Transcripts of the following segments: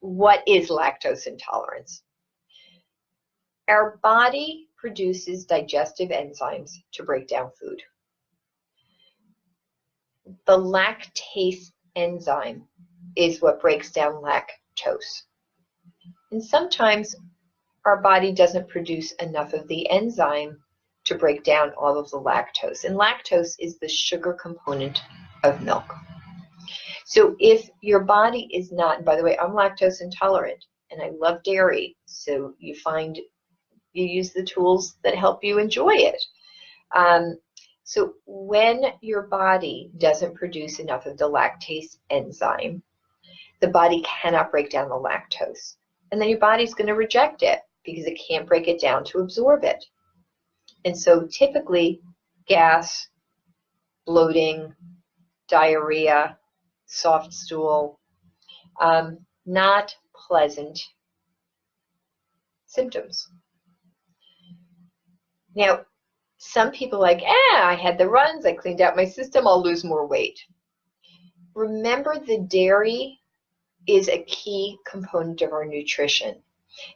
what is lactose intolerance? Our body produces digestive enzymes to break down food. The lactase enzyme is what breaks down lactose. And sometimes our body doesn't produce enough of the enzyme to break down all of the lactose. And lactose is the sugar component of milk. So if your body is not, and by the way, I'm lactose intolerant and I love dairy, so you use the tools that help you enjoy it. So when your body doesn't produce enough of the lactase enzyme, the body cannot break down the lactose. And then your body's going to reject it because it can't break it down to absorb it. And so typically gas, bloating, diarrhea, soft stool, not pleasant symptoms. Now, some people are like, I had the runs, I cleaned out my system, I'll lose more weight. Remember, the dairy is a key component of our nutrition.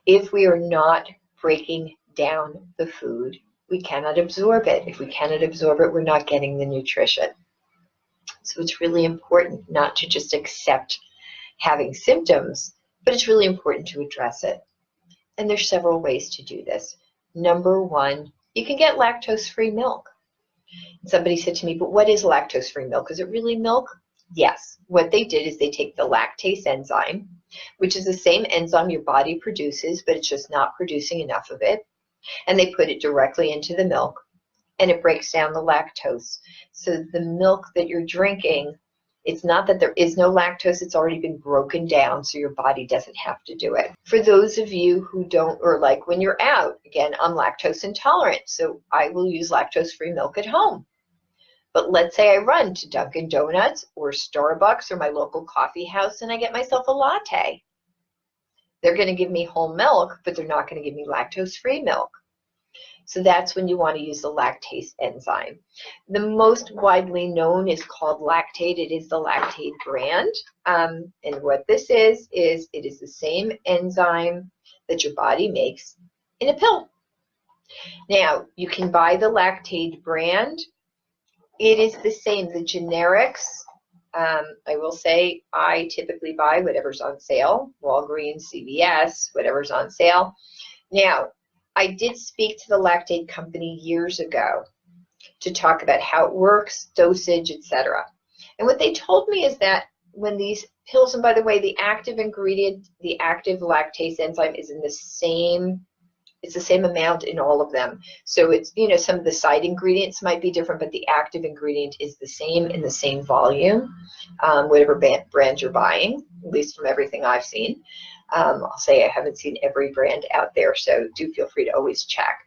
If we are not breaking down the food, we cannot absorb it. If we cannot absorb it, we're not getting the nutrition. So it's really important not to just accept having symptoms, but it's really important to address it. And there's several ways to do this. Number one, you can get lactose-free milk. Somebody said to me, but what is lactose-free milk? Is it really milk? Yes. What they did is they take the lactase enzyme, which is the same enzyme your body produces, but it's just not producing enough of it, and they put it directly into the milk, and it breaks down the lactose. So the milk that you're drinking, it's not that there is no lactose, it's already been broken down, so your body doesn't have to do it. For those of you who don't, or like when you're out, again, I'm lactose intolerant, so I will use lactose-free milk at home. But let's say I run to Dunkin' Donuts or Starbucks or my local coffee house and I get myself a latte. They're going to give me whole milk, but they're not going to give me lactose-free milk. So that's when you want to use the lactase enzyme. The most widely known is called Lactaid. It is the Lactaid brand. And what this is it is the same enzyme that your body makes in a pill. Now, you can buy the Lactaid brand. It is the same, the generics. I will say I typically buy whatever's on sale, Walgreens, CVS, whatever's on sale. Now, I did speak to the Lactaid company years ago to talk about how it works, dosage, etc. And what they told me is that when these pills, and by the way, the active ingredient, the active lactase enzyme is in the same, it's the same amount in all of them. So it's, you know, some of the side ingredients might be different, but the active ingredient is the same in the same volume, whatever brand you're buying, at least from everything I've seen. I'll say I haven't seen every brand out there, so do feel free to always check.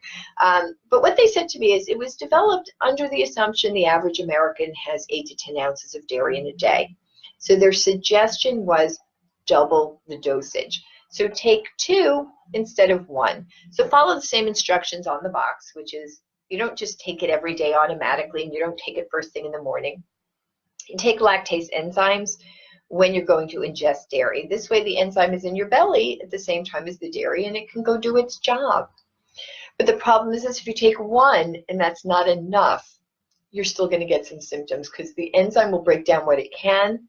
But what they said to me is it was developed under the assumption the average American has 8 to 10 ounces of dairy in a day. So their suggestion was double the dosage. So take 2 instead of 1. So follow the same instructions on the box, which is you don't just take it every day automatically, and you don't take it first thing in the morning. You take lactase enzymes when you're going to ingest dairy. This way the enzyme is in your belly at the same time as the dairy, and it can go do its job. But the problem is if you take 1 and that's not enough, you're still going to get some symptoms because the enzyme will break down what it can,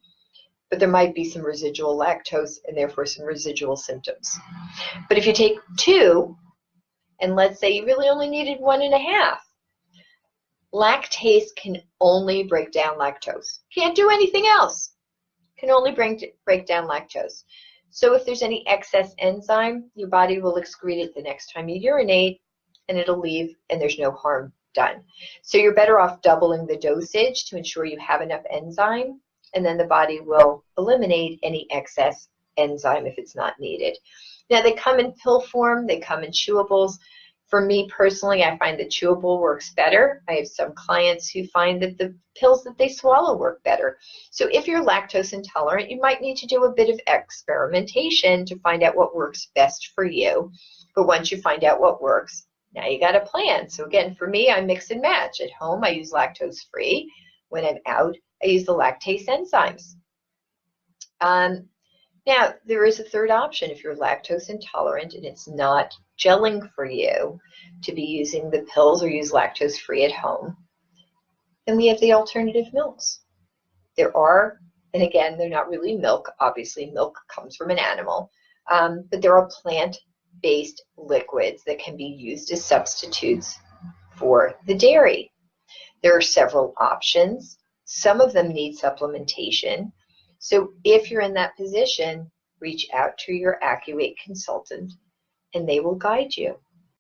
but there might be some residual lactose and therefore some residual symptoms. But if you take 2, and let's say you really only needed 1.5, lactase can only break down lactose. Can't do anything else. Can only break down lactose. So if there's any excess enzyme, your body will excrete it the next time you urinate, and it'll leave, and there's no harm done. So you're better off doubling the dosage to ensure you have enough enzyme, and then the body will eliminate any excess enzyme if it's not needed. Now, they come in pill form, they come in chewables. For me personally, I find the chewable works better. I have some clients who find that the pills that they swallow work better. So if you're lactose intolerant, you might need to do a bit of experimentation to find out what works best for you. But once you find out what works, now you got a plan. So again, for me, I mix and match. At home, I use lactose-free. When I'm out, I use the lactase enzymes. Now, there is a third option if you're lactose intolerant and it's not gelling for you to be using the pills or use lactose free at home. Then we have the alternative milks. There are, and again, they're not really milk. Obviously, milk comes from an animal, but there are plant-based liquids that can be used as substitutes for the dairy. There are several options. Some of them need supplementation. So if you're in that position, reach out to your AccuWeight consultant and they will guide you.